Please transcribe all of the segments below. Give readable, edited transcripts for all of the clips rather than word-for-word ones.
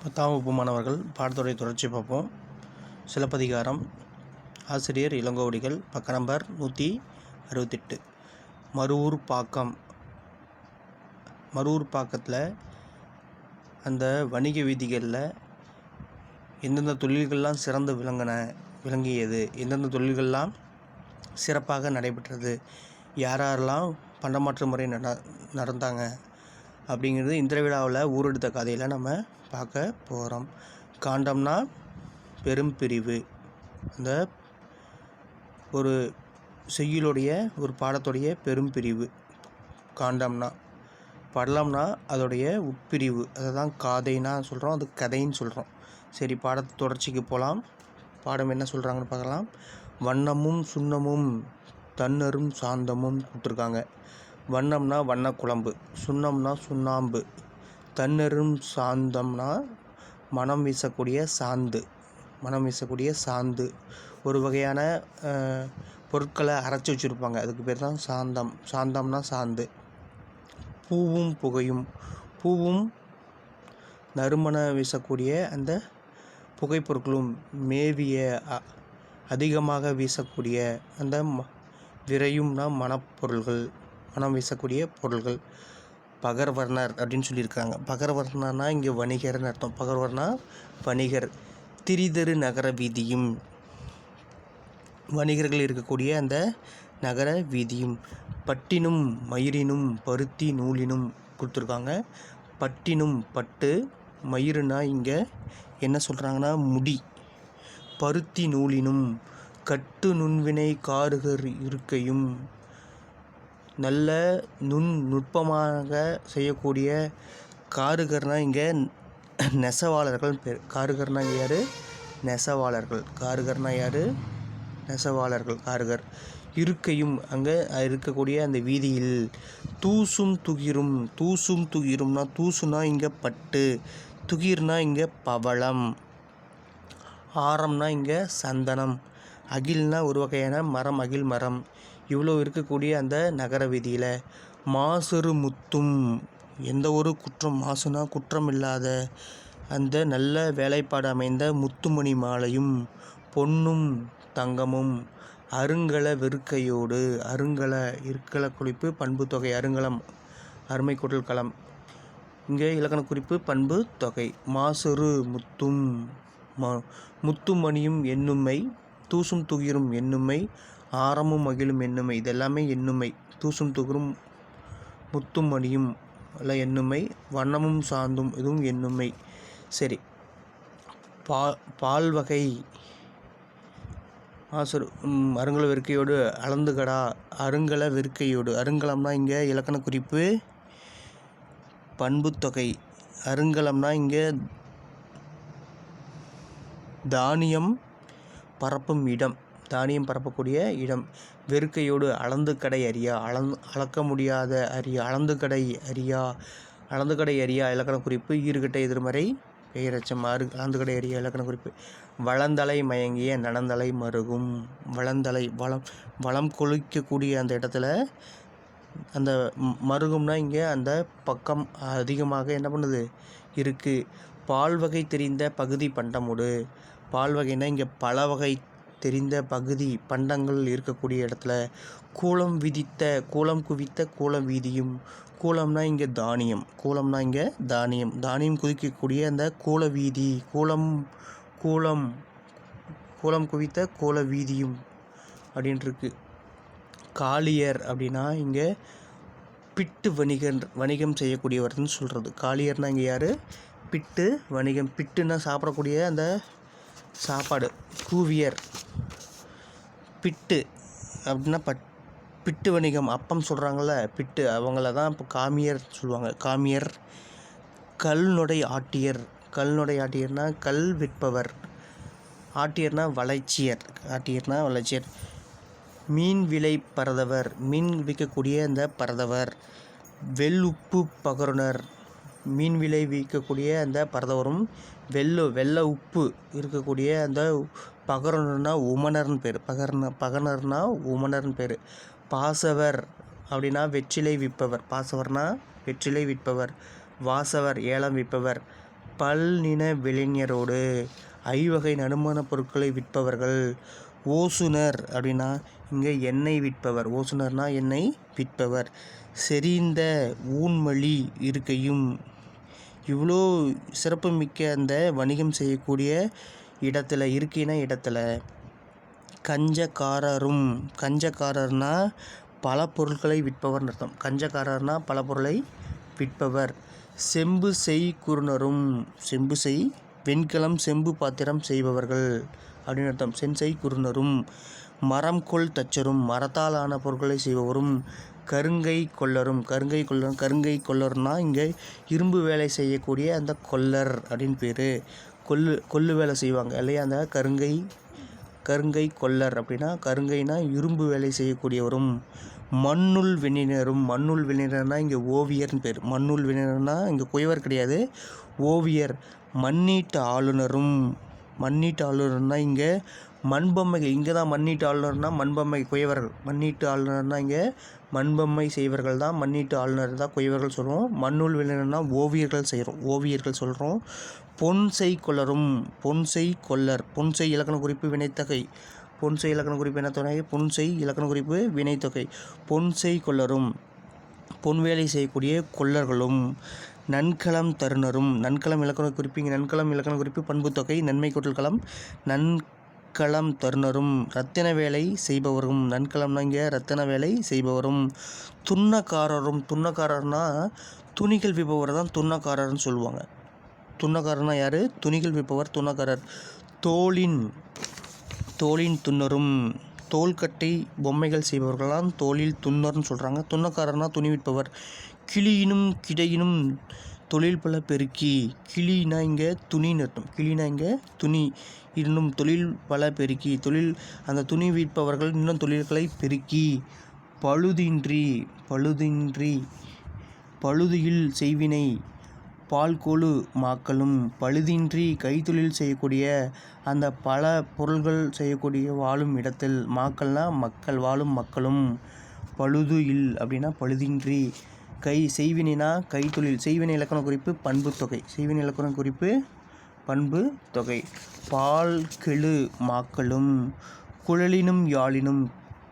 10ஆம் வகுப்பு மாணவர்கள் பாடத்துடைய தொடர்ச்சி பார்ப்போம். சிலப்பதிகாரம், ஆசிரியர் இளங்கோவடிகள், பக்க நம்பர் 168. மருவூர் பாக்கம். மருவூர் பாக்கத்தில் அந்த வணிக வீதிகளில் எந்தெந்த தொழில்கள்லாம் சிறந்து விளங்கியது, எந்தெந்த தொழில்கள்லாம் சிறப்பாக நடைபெற்றது, யாரெல்லாம் பண்டமாற்று முறை நடந்தாங்க அப்படிங்கிறது இந்த விழாவில் ஊரெடுத்த கதையில் நம்ம பார்க்க போகிறோம். காண்டம்னா பெரும் பிரிவு. அந்த ஒரு செய்யுளுடைய ஒரு பாடத்துடைய பெரும் பிரிவு காண்டம்னா. படலம்னா அதோடைய உட்பிரிவு, அதை தான் காதைனா சொல்கிறோம், அது கதைன்னு சொல்கிறோம். சரி, பாடத்து தொடர்ச்சிக்கு போகலாம். பாடம் என்ன சொல்கிறாங்கன்னு பார்க்கலாம். வண்ணமும் சுண்ணமும் தன்னரும் சாந்தமும் கொடுத்துருக்காங்க. வண்ணம்னா வண்ணக்குழம்பு, சுண்ணம்னா சுண்ணாம்பு, தன்னரும் சாந்தம்னா மனம் வீசக்கூடிய சாந்து. மனம் வீசக்கூடிய சாந்து ஒரு வகையான பொருட்களை அரைச்சி வச்சுருப்பாங்க, அதுக்கு பேர் தான் சாந்தம். சாந்தம்னா சாந்து. பூவும் புகையும். பூவும் நறுமண வீசக்கூடிய அந்த புகைப்பொருட்களும் மேவிய அதிகமாக வீசக்கூடிய அந்த விரையும்னா மணப்பொருள்கள், மனம் வீசக்கூடிய பொருள்கள். பகர்வர்ணர் அப்படின்னு சொல்லியிருக்காங்க. பகர்வர்ணர்னா இங்கே வணிகர்னு அர்த்தம். பகர்வர்ணா வணிகர். திரிதரு நகர வீதியும், வணிகர்கள் இருக்கக்கூடிய அந்த நகர வீதியும். பட்டினும் மயிரினும் பருத்தி நூலினும் கொடுத்துருக்காங்க. பட்டினும் பட்டு, மயிருனா இங்கே என்ன சொல்கிறாங்கன்னா முடி. பருத்தி நூலினும் கட்டு நுண்வினை காருகர் இருக்கையும், நல்ல நுட்பமாக செய்யக்கூடிய காருகர்னால் இங்கே நெசவாளர்கள் பேர். காருகர்னா யார்? நெசவாளர்கள். காருகர்னா யார்? நெசவாளர்கள். காருகர். இருக்கையும் அங்கே இருக்கக்கூடிய அந்த வீதியில். தூசும் துகிரும். தூசும் துகிரும்னா, தூசுனா இங்கே பட்டு, துகிர்னா இங்கே பவளம், ஆரம்னா இங்கே சந்தனம், அகில்னா ஒரு வகையான மரம், அகில் மரம். இவ்வளோ இருக்கக்கூடிய அந்த நகர வீதியில். மாசரு முத்தும், எந்த ஒரு குற்றம், மாசுனா குற்றம் இல்லாத அந்த நல்ல வேலைப்பாடு அமைந்த முத்துமணி மாலையும் பொன்னும் தங்கமும். அருங்கல வெறுக்கையோடு. அருங்கல இருக்கல குறிப்பு பண்பு தொகை. அருங்கலம் அருமை கூட்டல் களம். இங்கே இலக்கண குறிப்பு பண்பு தொகை. மாசரு முத்தும், முத்துமணியும் எண்ணுமை, தூசும் துகிரும் எண்ணுமை, ஆரமும் மகிழும் எண்ணுமை. இது எல்லாமே எண்ணுமை. தூசும் துகிரும் முத்தும் மணியும் எல்லாம் எண்ணுமை. வண்ணமும் சாந்தும் இதுவும் எண்ணுமை. சரி, பால் வகை. அருங்கல வெறுக்கையோடு அளந்துகடா. அருங்கல வெறுக்கையோடு. அருங்கலம்னா இங்கே இலக்கண குறிப்பு பண்பு தொகை. அருங்கலம்னா இங்கே தானியம் பரப்பும் இடம், தானியம் பரப்பக்கூடிய இடம். வெறுக்கையோடு அளந்து கடை அறியா. அளக்க முடியாத அறியா. அளந்து கடை அறியா. அளந்து கடை அறியா இலக்கண குறிப்பு ஈறுகட்ட எதிர்மறை பெயரச்சம். அளந்து கடை அறியா இலக்கண குறிப்பு. வளந்தலை மயங்கிய நனந்தலை மருகும். வளந்தலை வளம் கொளிக்கக்கூடிய அந்த இடத்துல அந்த மருகும்னா இங்கே அந்த பக்கம் அதிகமாக என்ன பண்ணுது இருக்குது. பால் வகை தெரிந்த பகுதி பண்டமுடு. பால் வகைனா இங்கே பல வகை தெரிந்த பகுதி பண்டங்கள் இருக்கக்கூடிய இடத்துல. கூலம் குவித்த கூலம் வீதியும். கூலம்னா இங்கே தானியம். கூலம்னா இங்கே தானியம். தானியம் குவிக்கக்கூடிய அந்த கூல வீதி. கூலம் குவித்த கூல வீதியும் அப்படின்ட்டுருக்கு. காளியர் அப்படின்னா இங்கே பிட்டு வணிகம் செய்யக்கூடியவர்னு சொல்கிறது. காளியர்னா இங்கே யார்? பிட்டு வணிகம். பிட்டுன்னா சாப்பிடக்கூடிய அந்த சாப்பாடு. கூவியர். பிட்டு அப்படின்னா பிட்டு வணிகம், அப்பம் சொல்கிறாங்கள பிட்டு, அவங்கள தான் இப்போ காமியர் சொல்லுவாங்க. காமியர். கல்நொடை ஆட்டியர். கல்நொடை ஆட்டியர்னா கல் விற்பவர். ஆட்டியர்னா வளைச்சியர். ஆட்டியர்னா வளைச்சியர். மீன் விலை பரதவர். மீன் விற்கக்கூடிய அந்த பரதவர். வெள்ளுப்பு பகருனர். மீன் விலை விற்கக்கூடிய அந்த பரதவரும். வெள்ளை உப்பு இருக்கக்கூடிய அந்த பகருனர்னா உமனர்னு பேர். பகனர்னா உமனர்னு பேர். பாசவர் அப்படின்னா வெற்றிலை விற்பவர். பாசவர்னா வெற்றிலை விற்பவர். வாசவர் ஏலம் விற்பவர். பல்நின விலைஞரோடு. ஐவகை நறுமணப் பொருட்களை விற்பவர்கள். ஓசுனர் அப்படின்னா இங்கே எண்ணெய் விற்பவர். ஓசுனர்னா எண்ணெய் விற்பவர். செறிந்த ஊன்மொழி இருக்கையும். இவ்வளோ சிறப்புமிக்க அந்த வணிகம் செய்யக்கூடிய இடத்துல இருக்கைனா இடத்துல. கஞ்சக்காரரும். கஞ்சக்காரர்னா பல பொருட்களை விற்பவர்னு அர்த்தம். கஞ்சக்காரர்னா பல பொருளை விற்பவர். செம்பு செய் குறுனரும். செம்பு செய் வெண்கலம் செம்பு பாத்திரம் செய்பவர்கள் அப்படின்னு அர்த்தம். செஞ்செய் குறுனரும். மரம் கொள் தச்சரும். மரத்தால் ஆன பொருட்களை செய்பவரும். கருங்கை கொல்லரும். கருங்கை கொல்லர்னா இங்கே இரும்பு வேலை செய்யக்கூடிய அந்த கொல்லர் அப்படின்னு பேர். கொல்லு வேலை செய்வாங்க இல்லையா, அந்த கருங்கை கொல்லர் அப்படின்னா கருங்கைனா இரும்பு வேலை செய்யக்கூடியவரும். மண்ணுள் வினைஞரும். மண்ணுள் வினைஞர்னா இங்கே ஓவியர்னு பேர். மண்ணுள் வினைஞர்னா இங்கே குயவர் கிடையாது, ஓவியர். மண்ணீட்டு ஆளுநரும். மண்ணீட்டு ஆளுநர்னா இங்கே மண்பொம்மைகள். இங்கே தான் மண்ணீட்டு ஆளுநர்னா மண்பொம்மை குயவர்கள். மண்ணீட்டு ஆளுநர்னா இங்கே மண்பொம்மை செய்வர்கள் தான் மண்ணீட்டு ஆளுநர் தான் குயவர்கள் சொல்கிறோம். மண்ணுள் வினைஞர்னா ஓவியர்கள் சொல்கிறோம். பொன்செய் கொல்லரும். பொன்செய் கொல்லர். பொன்செய் இலக்கண குறிப்பு வினைத்தொகை. பொன்செய் இலக்கண குறிப்பு என்ன தொகை? பொன்செய் இலக்கண குறிப்பு வினைத்தொகை. பொன்செய் கொல்லரும். பொன்வேலை செய்யக்கூடிய கொல்லர்களும். நன்கலம் தருணரும். நன்கலம் இலக்கண குறிப்பு. இங்கே நன்கலம் இலக்கண குறிப்பு பண்புத்தொகை. நன்மை கூட்டல் களம். நன்கலம் தருணரும். இரத்தின வேலை செய்பவரும். நன்கலம்னா இங்கே இரத்தின வேலை செய்பவரும். துன்னக்காரரும். துன்னக்காரர்னா துணிகள் விற்பவர் தான் துன்னக்காரர்னு சொல்லுவாங்க. துன்னக்காரர்னா யார்? துணிகள் விற்பவர் துன்னக்காரர். தோலின் துன்னரும். தோள்கட்டை பொம்மைகள் செய்பவர்களாம் தோளில் துன்னர்னு சொல்கிறாங்க. துன்னக்காரர்னா துணி விற்பவர். கிளியினும் கிடையினும் தொழில் பல பெருக்கி. கிளினா இங்கே துணின்னு அர்த்தம். கிளினா இங்கே துணி. இன்னும் தொழில் பல பெருக்கி. அந்த துணி விற்பவர்கள் இன்னும் தொழில்களை பெருக்கி. பழுதியில் செய்வினை பால்கொழு மாக்களும். பழுதின்றி கைத்தொழில் செய்யக்கூடிய அந்த பல பொருள்கள் செய்யக்கூடிய வாழும் இடத்தில். மாக்கள்னா மக்கள், வாழும் மக்களும். பழுது இல் அப்படின்னா பழுதின்றி. செய்வினைனா கைத்தொழில். செய்வினை இலக்கண குறிப்பு பண்புத்தொகை. செய்வினை இலக்கண குறிப்பு பண்பு தொகை. பால் கெழு மாக்களும். குழலினும் யாழினும்.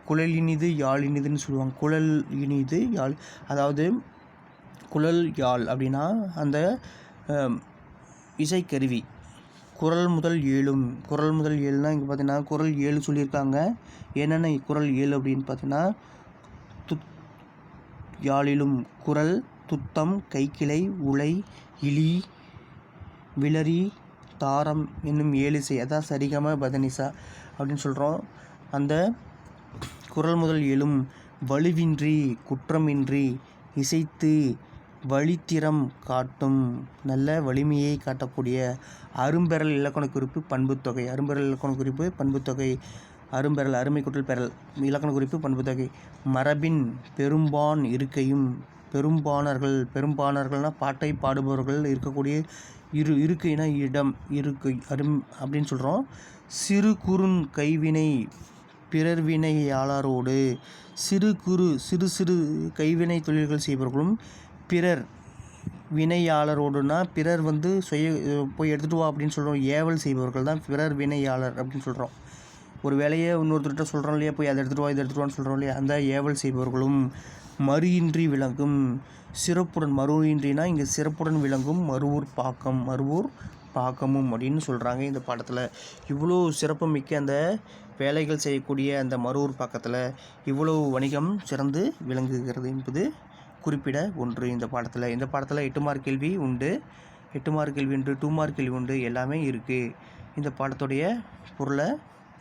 குழலினிது யாழினிதுன்னு சொல்லுவாங்க. குழல் இனிது யாழ், அதாவது குழல் யாழ் அப்படின்னா அந்த இசைக்கருவி. குரல் முதல் ஏழும். குரல் முதல் ஏழுனா இங்கே பார்த்தீங்கன்னா குரல் 7 சொல்லியிருக்காங்க. என்னென்ன குரல் 7 அப்படின்னு பார்த்தீங்கன்னா யாழிலும் குரல், துத்தம், கைக்கிளை, உலை, இளி, விளரி, தாரம் என்னும் 7 இசை. அதான் சரிகம பதனிசா அப்படின்னு சொல்கிறோம். அந்த குரல் முதல் 7ம் வலுவின்றி குற்றமின்றி இசைத்து வழித்திறம் காட்டும். நல்ல வலிமையை காட்டக்கூடிய. அரும்பெறல் இலக்கண குறிப்பு பண்புத்தொகை. அரும்பெறல் இலக்கண குறிப்பு பண்புத்தொகை. அரும்பெறல் அருமை கூட்டல் பெறல் இலக்கண குறிப்பு பண்புத்தொகை. மரபின் பெரும்பான் இருக்கையும். பெரும்பாணர்கள். பெரும்பாணர்கள்னால் பாட்டை பாடுபவர்கள் இருக்கக்கூடிய. இருக்கைனா இடம். இருக்கை அப்படின்னு சொல்கிறோம். சிறு குறுன் கைவினை பிறர் வினையாளரோடு. சிறு கைவினை தொழில்கள் செய்பவர்களும் பிறர் வினையாளரோடுனா பிறர் போய் எடுத்துகிட்டு வா அப்படின்னு சொல்கிறோம். ஏவல் செய்பவர்கள் தான் பிறர் வினையாளர் அப்படின்னு சொல்கிறோம். ஒரு வேலையை இன்னொருத்தர்கிட்ட சொல்கிறோம் இல்லையா, போய் அதை எடுத்துகிட்டு வா இதை எடுத்துகிட்டு வான்னு சொல்கிறோம் இல்லையா, அந்த ஏவல் செய்பவர்களும். மறுயின்றி விளங்கும். சிறப்புடன். மறுயின்றினா இங்கே சிறப்புடன் விளங்கும் மறுவூர் பாக்கமும் அப்படின்னு சொல்கிறாங்க இந்த பாடத்தில். இவ்வளோ சிறப்பு மிக்க அந்த வேலைகள் செய்யக்கூடிய அந்த மறுவூர் பாக்கத்தில் இவ்வளோ வணிகம் சிறந்து விளங்குகிறது என்பது குறிப்பிட ஒன்று இந்த பாடத்தில். இந்த பாடத்தில் 8 மார்க் கேள்வி உண்டு. 8 மார்க் கேள்வி உண்டு, 2 மார்க் கேள்வி உண்டு, எல்லாமே இருக்குது. இந்த பாடத்துடைய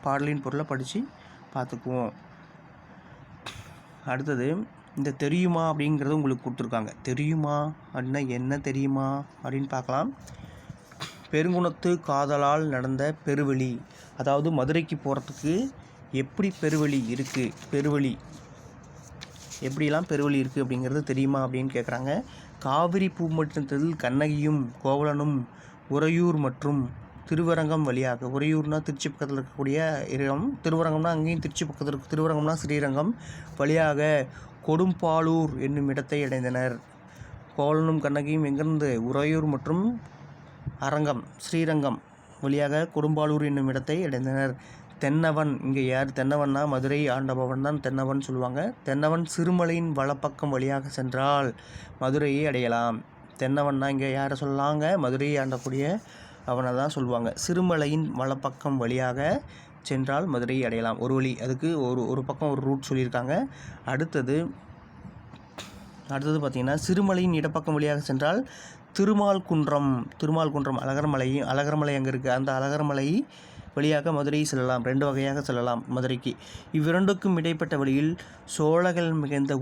பாடலின் பொருளை படித்து பார்த்துக்குவோம். அடுத்தது இந்த தெரியுமா அப்படிங்கிறது உங்களுக்கு கொடுத்துருக்காங்க. தெரியுமா அப்படின்னா என்ன தெரியுமா அப்படின்னு பார்க்கலாம். பெருங்குணத்து காதலால் நடந்த பெருவழி. அதாவது மதுரைக்கு போகிறதுக்கு எப்படி பெருவழி இருக்குது, எப்படிலாம் பெருவழி இருக்குது அப்படிங்கிறது தெரியுமா அப்படின்னு கேட்குறாங்க. காவிரி பூமண்டலத்தில் கண்ணகியும் கோவலனும் உறையூர் மற்றும் திருவரங்கம் வழியாக. உறையூர்னா திருச்சி பக்கத்தில் இருக்கக்கூடிய இடம். திருவரங்கம்னா அங்கேயும் திருச்சி பக்கத்தில் இருக்குது. திருவரங்கம்னா ஸ்ரீரங்கம் வழியாக கொடும்பாளூர் என்னும் இடத்தை அடைந்தனர். கோவலனும் கண்ணகியும் எங்கிருந்து? உறையூர் மற்றும் அரங்கம் ஸ்ரீரங்கம் வழியாக கொடும்பாளூர் என்னும் இடத்தை அடைந்தனர். தென்னவன், இங்கே யார் தென்னவன்னா மதுரை ஆண்டபவன் தான் தென்னவன் சொல்லுவாங்க. தென்னவன் சிறுமலையின் வலப்பக்கம் வழியாக சென்றால் மதுரையை அடையலாம். தென்னவன்னா இங்கே யாரை சொல்லலாங்க? மதுரையை ஆண்டக்கூடிய அவனை தான் சொல்லுவாங்க. சிறுமலையின் வலப்பக்கம் வழியாக சென்றால் மதுரையை அடையலாம். ஒரு வழி, அதுக்கு ஒரு பக்கம் ஒரு ரூட் சொல்லியிருக்காங்க. அடுத்தது பார்த்திங்கன்னா சிறுமலையின் இடப்பக்கம் வழியாக சென்றால் திருமால் குன்றம் அழகர்மலை அங்கே இருக்குது. அந்த அழகர்மலை வழியாக மதுரை செல்லலாம். 2 வகையாக செல்லலாம் மதுரைக்கு. இவ்விரண்டுக்கும் இடைப்பட்ட வழியில் சோலைகள் மிகுந்த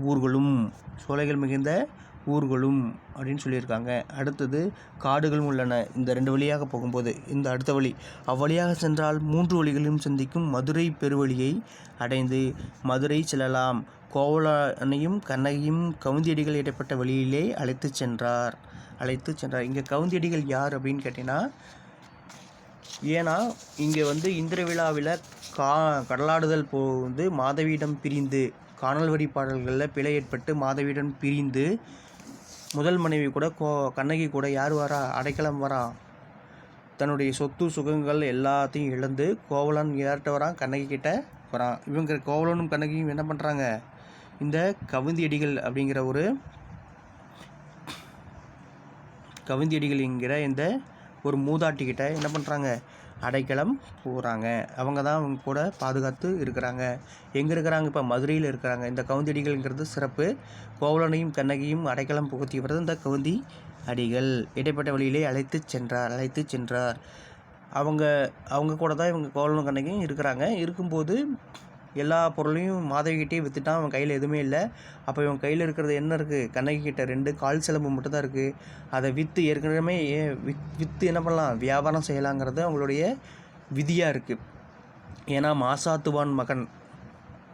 ஊர்களும் அப்படின்னு சொல்லியிருக்காங்க. அடுத்தது காடுகளும் உள்ளன இந்த 2 வழியாக போகும்போது. இந்த அடுத்த வழி அவ்வழியாக சென்றால் 3 வழிகளிலும் சந்திக்கும் மதுரை பெருவழியை அடைந்து மதுரை செல்லலாம். கோவலனையும் கண்ணகியும் கவுந்தியடிகள் இடைப்பட்ட வழியிலே அழைத்து சென்றார். இங்கே கவுந்தியடிகள் யார் அப்படின்னு கேட்டிங்கன்னா, ஏன்னா இங்கே இந்திர விழாவில் கடலாடுதல் மாதவியிடம் பிரிந்து காணல் வரி பாடல்களில் பிழை ஏற்பட்டு மாதவியிடம் பிரிந்து முதல் மனைவி கூட கண்ணகி கூட யார் வரா? அடைக்கலம் வரா. தன்னுடைய சொத்து சுகங்கள் எல்லாத்தையும் இழந்து கோவலன் யார்கிட்ட வரான்? கண்ணகி கிட்ட வரான். இவங்க கோவலனும் கண்ணகியும் என்ன பண்ணுறாங்க? இந்த கவுந்தியடிகள் அப்படிங்கிற கவுந்தியடிகள் என்கிற இந்த ஒரு மூதாட்டிக்கிட்ட என்ன பண்ணுறாங்க? அடைக்கலம் போகிறாங்க. அவங்க தான் அவங்க கூட பாதுகாத்து இருக்கிறாங்க. எங்கே இருக்கிறாங்க? இப்போ மதுரையில் இருக்கிறாங்க. இந்த கவுந்தியடிகள்ங்கிறது சிறப்பு. கோவலனையும் கண்ணகியும் அடைக்கலம் புகுத்தியவர் இந்த கவுந்தி அடிகள். இடைப்பட்ட வழியிலே அழைத்து சென்றார். அவங்க கூட தான் இவங்க கோவலனும் கண்ணகியும் இருக்கிறாங்க. இருக்கும்போது எல்லா பொருளையும் மாதவிகிட்டே விற்றுட்டான். அவன் கையில் எதுவுமே இல்லை. அப்போ இவன் கையில் இருக்கிறது என்ன இருக்குது? கண்ணகி கிட்ட 2 கால் சிலம்பு மட்டும்தான் இருக்குது. அதை விற்று ஏற்கனவே விற்று என்ன பண்ணலாம்? வியாபாரம் செய்யலாங்கிறது அவங்களுடைய விதியாக இருக்குது. ஏன்னா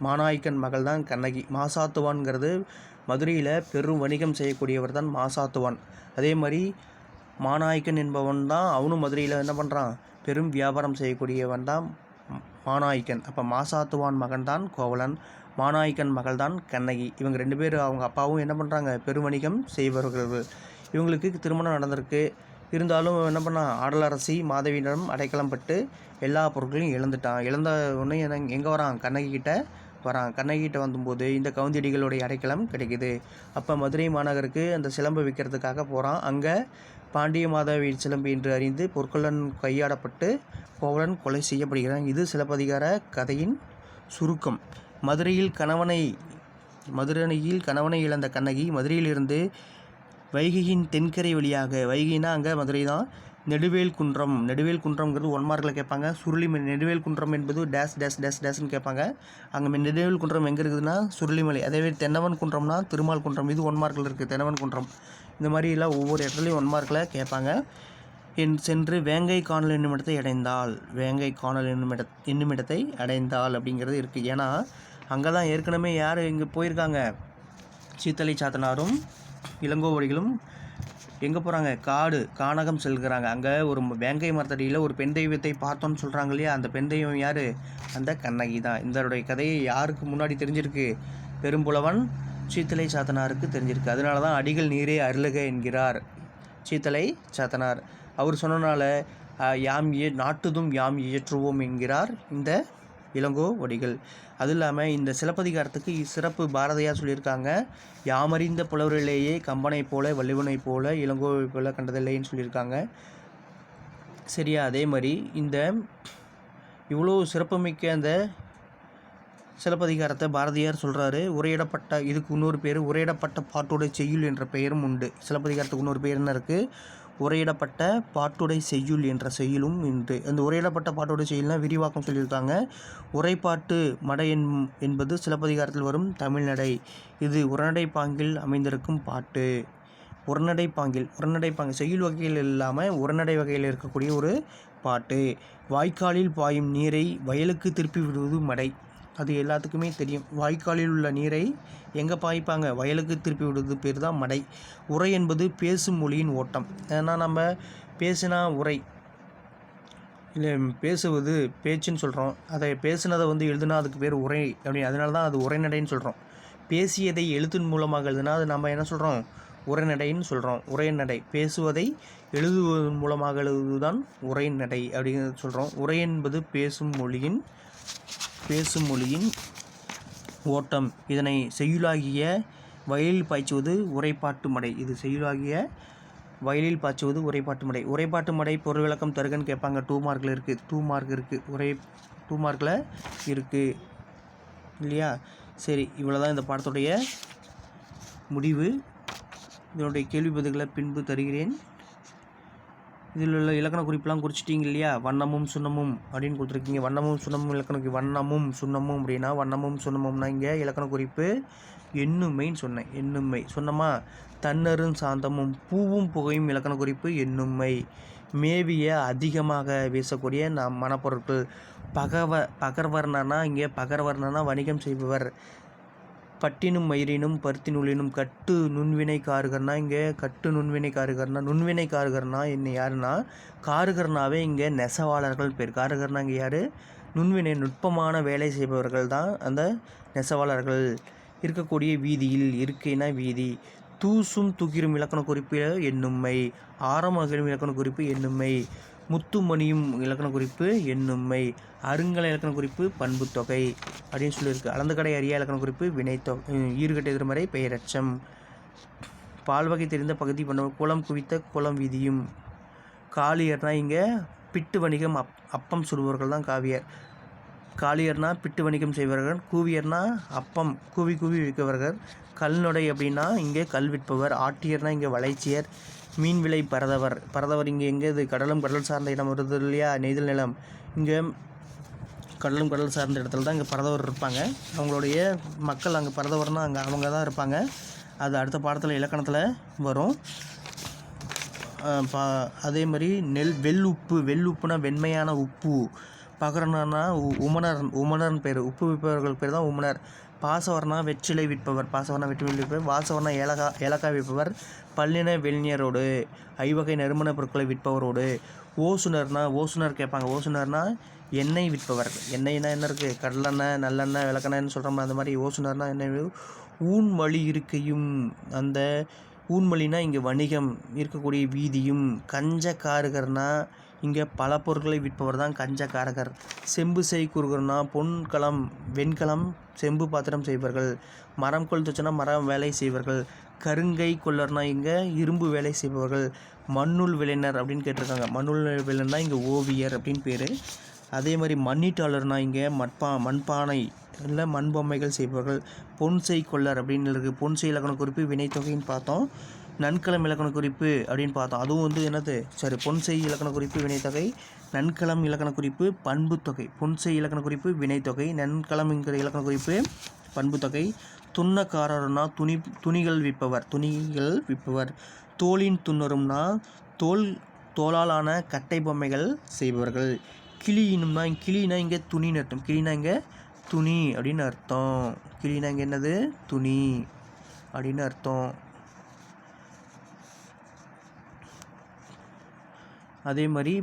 மாநாய்க்கன் மகள் தான் கண்ணகி. மாசாத்துவான்கிறது மதுரையில் பெரும் வணிகம் செய்யக்கூடியவர் தான் மாசாத்துவான். அதே மாதிரி மாநாய்க்கன் என்பவன் தான் அவனும் மதுரையில் என்ன பண்ணுறான்? பெரும் வியாபாரம் செய்யக்கூடியவன் தான் மாநாய்க்கன். அப்போ மாசாத்துவான் மகன் தான் கோவலன், மாநாய்க்கன் மகள் தான் கண்ணகி. இவங்க 2 பேர் அவங்க அப்பாவும் என்ன பண்ணுறாங்க? பெருவணிகம் செய்பவர்கள். இவங்களுக்கு திருமணம் நடந்திருக்கு. இருந்தாலும் என்ன பண்ணான்? ஆடலரசி மாதவியிடம் அடைக்கலம் பட்டு எல்லா பொருட்களையும் இழந்த உடனே எங்கே வரான்? கண்ணகி கிட்ட வரான். கண்ணகி கிட்ட வந்தபோது இந்த கவுந்தியடிகளுடைய அடைக்கலம் கிடைக்குது. அப்போ மதுரை மாநகருக்கு அந்த சிலம்பை விற்கிறதுக்காக போகிறான். அங்கே பாண்டிய மாதவி சிலம்பு என்று அறிந்து பொற்கொள்ளன் கையாடப்பட்டு கோவலன் கொலை செய்யப்படுகிறான். இது சிலப்பதிகார கதையின் சுருக்கம். மதுரையில் கணவனை இழந்த கண்ணகி மதுரையிலிருந்து வைகையின் தென்கரை வழியாக, வைகைனா அங்கே மதுரை தான், நெடுவேல் குன்றம்ங்கிறது 1 மார்க்கில் கேட்பாங்க. நெடுவேல் குன்றம் என்பது டேஸ்ன்னு கேட்பாங்க. அங்கே நெடுவேல் குன்றம் எங்கே இருக்குதுன்னா சுருளிமலை. அதேவே தென்னவன் குன்றம்னா திருமால் குன்றம். இது 1 மார்க்கில் இருக்குது. தென்னவன் குன்றம் இந்த மாதிரிலாம் ஒவ்வொரு இடத்துலையும் 1 மார்க்கில் கேட்பாங்க. சென்று வேங்கை காணல் என்னும் இடத்தை அடைந்தாள் அப்படிங்கிறது இருக்குது. ஏன்னா அங்கே தான் ஏற்கனவே யார் இங்கே போயிருக்காங்க? சீத்தலை சாத்தனாரும் இளங்கோவடிகளும் எங்கே போகிறாங்க? கானகம் செல்கிறாங்க. அங்கே ஒரு வேங்கை மரத்தடியில் ஒரு பெண் தெய்வத்தை பார்த்தோன்னு சொல்கிறாங்க இல்லையா? அந்த பெண் தெய்வம் யார்? அந்த கண்ணகி தான். இதனுடைய கதையை யாருக்கு முன்னாடி தெரிஞ்சிருக்கு? பெரும்புலவன் சீத்தலை சாத்தனாருக்கு தெரிஞ்சிருக்கு. அதனால தான் அடிகள் நீரே அருளுக என்கிறார் சீத்தலை சாத்தனார். அவர் சொன்னனால நாட்டுதும் யாம் இயற்றுவோம் என்கிறார் இந்த இளங்கோவடிகள். அது இல்லாமல் இந்த சிலப்பதிகாரத்துக்கு சிறப்பு பாரதியார் சொல்லியிருக்காங்க. யாமறிந்த புலவரிலேயே கம்பனை போல வள்ளுவனை போல இளங்கோவை போல கண்டதில்லைன்னு சொல்லியிருக்காங்க. சரியா? அதே மாதிரி இந்த இவ்வளோ சிறப்புமிக்க அந்த சிலப்பதிகாரத்தை பாரதியார் சொல்கிறாரு. இதுக்கு இன்னொரு பேர் உரையிடப்பட்ட பாட்டுடை செய்யுள் என்ற பெயரும் உண்டு. சிலப்பதிகாரத்துக்கு இன்னொரு பேர் என்ன இருக்குது? உரையிடப்பட்ட பாட்டுடை செய்யுள் என்ற செய்யுளும் உண்டு. அந்த உரையிடப்பட்ட பாட்டுடை செய்யுள்னால் விரிவாக்கம் சொல்லியிருக்காங்க. உரைப்பாட்டு மடை என்பது சிலப்பதிகாரத்தில் வரும் தமிழ்நடை. இது உரைநடை பாங்கில் அமைந்திருக்கும் பாட்டு. உரைநடை பாங்கில் செய்யுள் வகையில் இல்லாமல் உரைநடை வகையில் இருக்கக்கூடிய ஒரு பாட்டு. வாய்க்காலில் பாயும் நீரை வயலுக்கு திருப்பி விடுவது மடை. அது எல்லாத்துக்குமே தெரியும். வாய்க்காலில் உள்ள நீரை எங்கே பாய்ப்பாங்க? வயலுக்கு திருப்பி விடுவது பேர் தான் மடை. உரை என்பது பேசும் மொழியின் ஓட்டம். ஏன்னா நம்ம பேசினா உரை இல்லை, பேசுவது பேச்சுன்னு சொல்கிறோம். அதை பேசுனதை எழுதுனா அதுக்கு பேர் உரை அப்படி. அதனால தான் அது உரைநடைன்னு சொல்கிறோம். பேசியதை எழுத்தின் மூலமாக எழுதுனா அது நம்ம என்ன சொல்கிறோம்? உரைநடைன்னு சொல்கிறோம். உரைநடை பேசுவதை எழுதுவதன் மூலமாக எழுதுவதுதான் உரைநடை அப்படிங்கிறது சொல்கிறோம். உரை என்பது பேசும் மொழியின் ஓட்டம். இதனை செய்யுளாகிய வயலில் பாய்ச்சுவது உரைப்பாட்டு மடை. இது செய்யுளாகிய வயலில் பாய்ச்சுவது உரைப்பாட்டு மடை. உரைப்பாட்டு மடை பொருள் விளக்கம் தருகன்னு கேட்பாங்க. 2 மார்க்கில் இருக்குது. 2 மார்க் இருக்குது. 2 மார்க்கில் இருக்குது இல்லையா? சரி, இவ்வளோ தான் இந்த பாடத்துடைய முடிவு. இதனுடைய கேள்வி பதில்களை பின்பு தருகிறேன். இதில் உள்ள இலக்கண குறிப்பெலாம் குறிச்சிட்டிங்க இல்லையா? வண்ணமும் சுண்ணமும் அப்படின்னு கொடுத்துருக்கீங்க. வண்ணமும் சுண்ணமும் இலக்கண வண்ணமும் சுண்ணமும் அப்படின்னா வண்ணமும் சுண்ணமும்னா இங்கே இலக்கண குறிப்பு எண்ணுமைன்னு சொன்னேன். எண்ணுமை சொன்னமா. தன்னரும் சாந்தமும் பூவும் புகையும் இலக்கண குறிப்பு எண்ணுமை. மேவிய அதிகமாக வீசக்கூடிய மனப்பொருட்கள். பகர்வர்ணனா இங்கே பகர்வர்ணனா வணிகம் செய்பவர். பட்டினும் மயிரினும் பருத்தி நூலினும் கட்டு நுண்வினை காருகர்னா இங்கே கட்டு நுண்வினை காருகர்னா நுண்வினை காருகர்னா என்ன யாருன்னா காருகர்னாவே இங்கே நெசவாளர்கள் பேர். காருகர்னா இங்கே யார்? நுண்வினை நுட்பமான வேலை செய்பவர்கள் தான் அந்த நெசவாளர்கள். இருக்கக்கூடிய வீதியில். இருக்கைனா வீதி. தூசும் துகிரும் இலக்கண குறிப்பு எண்ணுமை. ஆரமகிலும் இலக்கண குறிப்பு எண்ணுமை. முத்துமணியும் இலக்கண குறிப்பு எண்ணுமை. அருங்கல இலக்கண குறிப்பு பண்புத்தொகை அப்படின்னு சொல்லியிருக்கு. அளந்துகடை அறியா இலக்கண குறிப்பு வினைத்தொகை. ஈறுகட்ட எதிர்மறை பெயரச்சம். பால்வகை தெரிந்த பகுதி பண்ணுவோம். குளம் குவித்த குளம் வீதியும். காளியர்னா இங்கே பிட்டு வணிகம் அப்பம் சுடுபவர்கள் தான் காவியர். காளியர்னா பிட்டு வணிகம் செய்பவர்கள். கூவியர்னா அப்பம் கூவி விற்கவர்கள். கல்நொடை அப்படின்னா இங்கே கல் விற்பவர். ஆட்டியர்னா இங்கே வளைச்சியர். மீன் விலை பரதவர் இங்கே எங்கே இது கடலும் கடல் சார்ந்த இடம் வருது இல்லையா? நெய்தல் நிலம். இங்கே கடலும் கடல் சார்ந்த இடத்துல தான் இங்கே பரதவர் இருப்பாங்க. அவங்களுடைய மக்கள் அங்கே பரதவர்னா அங்கே அவங்க தான் இருப்பாங்க. அது அடுத்த பாடத்தில் இலக்கணத்தில் வரும். அதே மாதிரி வெள்ளுப்புனா வெண்மையான உப்பு. பகரனா உமனர்னு பேர். உப்பு விற்பவர்கள் பேர் தான் உமனர். பாசவர்னா வெற்றிலை விற்பவர். வாசவர்னா ஏலக்காய் விற்பவர். பல்லின வெள்ளியரோடு. ஐவகை நறுமண பொருட்களை விற்பவரோடு. ஓசுனர் கேட்பாங்க. ஓசுனர்னா எண்ணெய் விற்பவர். எண்ணெய்னா என்ன இருக்குது? கடலெண்ணெய் நல்லெண்ணெய் விளக்கெண்ணெய்னு சொல்கிறோம்னா அந்த மாதிரி ஓசுனர்னா எண்ணெய். ஊன்மொழி இருக்கையும். அந்த ஊன்மொழினா இங்கே வணிகம் இருக்கக்கூடிய வீதியும். கஞ்சக்காரகர்னா இங்கே பல பொருட்களை விற்பவர் தான் கஞ்சக்காரகர். செம்பு செய்குறுகர்னா பொன்கலம் வெண்கலம் செம்பு பாத்திரம் செய்வார்கள். மரம் கொள் துச்சனா மரம் வேலை செய்வார்கள். கருங்கை கொள்ளர்னா இங்கே இரும்பு வேலை செய்பவர்கள். மண்ணுள் விளைஞர் அப்படின்னு கேட்டிருக்காங்க. மண்ணுள் விளைஞர்னா இங்கே ஓவியர் அப்படின்னு பேர். அதே மாதிரி மண்ணீட்டாளர்னா இங்கே மண்பானை இல்லை மண்பொம்மைகள் செய்பவர்கள். பொன்செய் கொள்ளர் அப்படின்னு இருக்குது. பொன்செய் இலக்கண குறிப்பு வினைத்தொகைன்னு பார்த்தோம். நன்கலம் இலக்கண குறிப்பு அப்படின்னு பார்த்தோம். அதுவும் என்னது? பொன்செய் இலக்கண குறிப்பு வினைத்தொகை. நன்கலம் இலக்கண குறிப்பு பண்புத்தொகை. பொன்செய் இலக்கண குறிப்பு வினைத்தொகை. நன்கலம் என்கிற இலக்கண குறிப்பு பண்புத்தொகை. துன்னக்காரர்னா துணிகள் விற்பவர். தோலின் துன்னரும்னா தோலாலான கட்டை பொம்மைகள் செய்பவர்கள். கிளினா இங்கே துணின்னு அர்த்தம். கிளினா இங்கே துணி அப்படின்னு அர்த்தம். கிளினா இங்கே என்னது? துணி அப்படின்னு அர்த்தம். அதே மாதிரி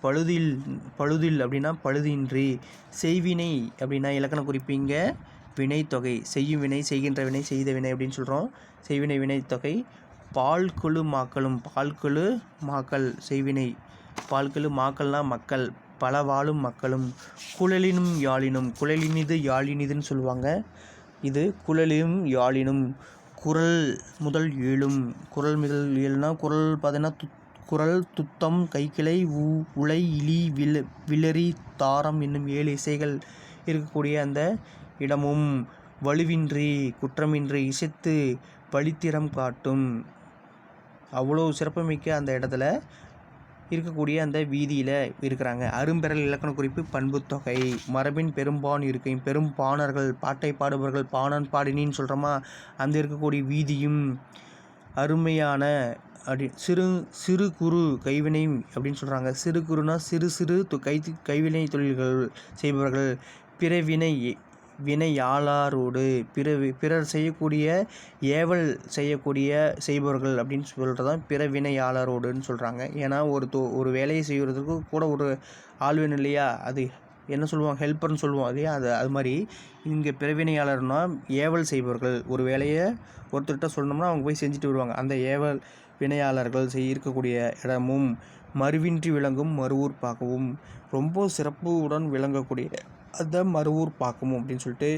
பழுதில் அப்படின்னா பழுதின்றி. செய்வினை அப்படின்னா இலக்கண குறிப்பு இங்கே வினைத்தொகை. செய்யும் வினை செய்கின்ற வினை செய்த வினை அப்படின்னு சொல்கிறோம். செய்வினை வினைத்தொகை. பால்கெழு மாக்கள் செய்வினை. பால்கெழு மாக்கள்னா மக்கள் பல வாழும் மக்களும். குழலினும் யாழினும். குழலினிது யாழினிதுன்னு சொல்லுவாங்க. இது குழலினும் யாழினும். குரல் முதல் ஏழும். குரல் முதல் ஏழுனா குரல் பார்த்தீங்கன்னா குரல் துத்தம் கைக்கிளை உலை இலி விளரி தாரம் என்னும் 7 இசைகள் இருக்கக்கூடிய அந்த இடமும். வலுவின்றி குற்றமின்றி இசைத்து பழித்திறம் காட்டும். அவ்வளோ சிறப்புமிக்க அந்த இடத்துல இருக்கக்கூடிய அந்த வீதியில் இருக்கிறாங்க. அரும்பெறல் இலக்கண குறிப்பு பண்புத்தொகை. மரபின் பெரும்பான் இருக்கையும். பெரும்பாணர்கள் பாட்டை பாடுபவர்கள். பாணன் பாடினின்னு சொல்கிறோமா? அந்த இருக்கக்கூடிய வீதியும். அருமையான சிறு குறு கைவினை அப்படின்னு சொல்கிறாங்க. சிறு குறுனா சிறு கைவினை தொழில்கள் செய்பவர்கள். பிற வினையாளரோடு. பிறர் செய்யக்கூடிய ஏவல் செய்பவர்கள் அப்படின்னு சொல்கிறது தான் பிற வினையாளரோடுன்னு சொல்கிறாங்க. ஏன்னா ஒரு வேலையை செய்கிறதுக்கு கூட ஒரு ஆள் வேணும் இல்லையா? அது என்ன சொல்லுவாங்க, ஹெல்ப்பர்னு சொல்லுவோம் இல்லையா, அது மாதிரி இங்கே பிறவினையாளர்னால் ஏவல் செய்பவர்கள். ஒரு வேலையை ஒருத்தர்கிட்ட சொன்னோம்னா அவங்க போய் செஞ்சுட்டு வருவாங்க. அந்த ஏவல் வினையாளர்கள் இருக்கக்கூடிய இடமும் மறுவின்றி விளங்கும் மறுவூர் பாக்கவும், ரொம்ப சிறப்புடன் விளங்கக்கூடிய அந்த மறுவூர் பாக்கமும் அப்படின்னு சொல்லிட்டு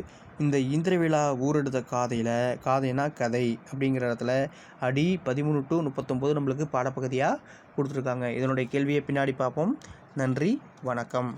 இந்த இந்திர விழா ஊரெடுத்த காதைனா கதை அப்படிங்கிற இடத்துல அடி 13 to 39 நம்மளுக்கு பாடப்பகுதியாக கொடுத்துருக்காங்க. இதனுடைய கேள்வியை பின்னாடி பார்ப்போம். நன்றி, வணக்கம்.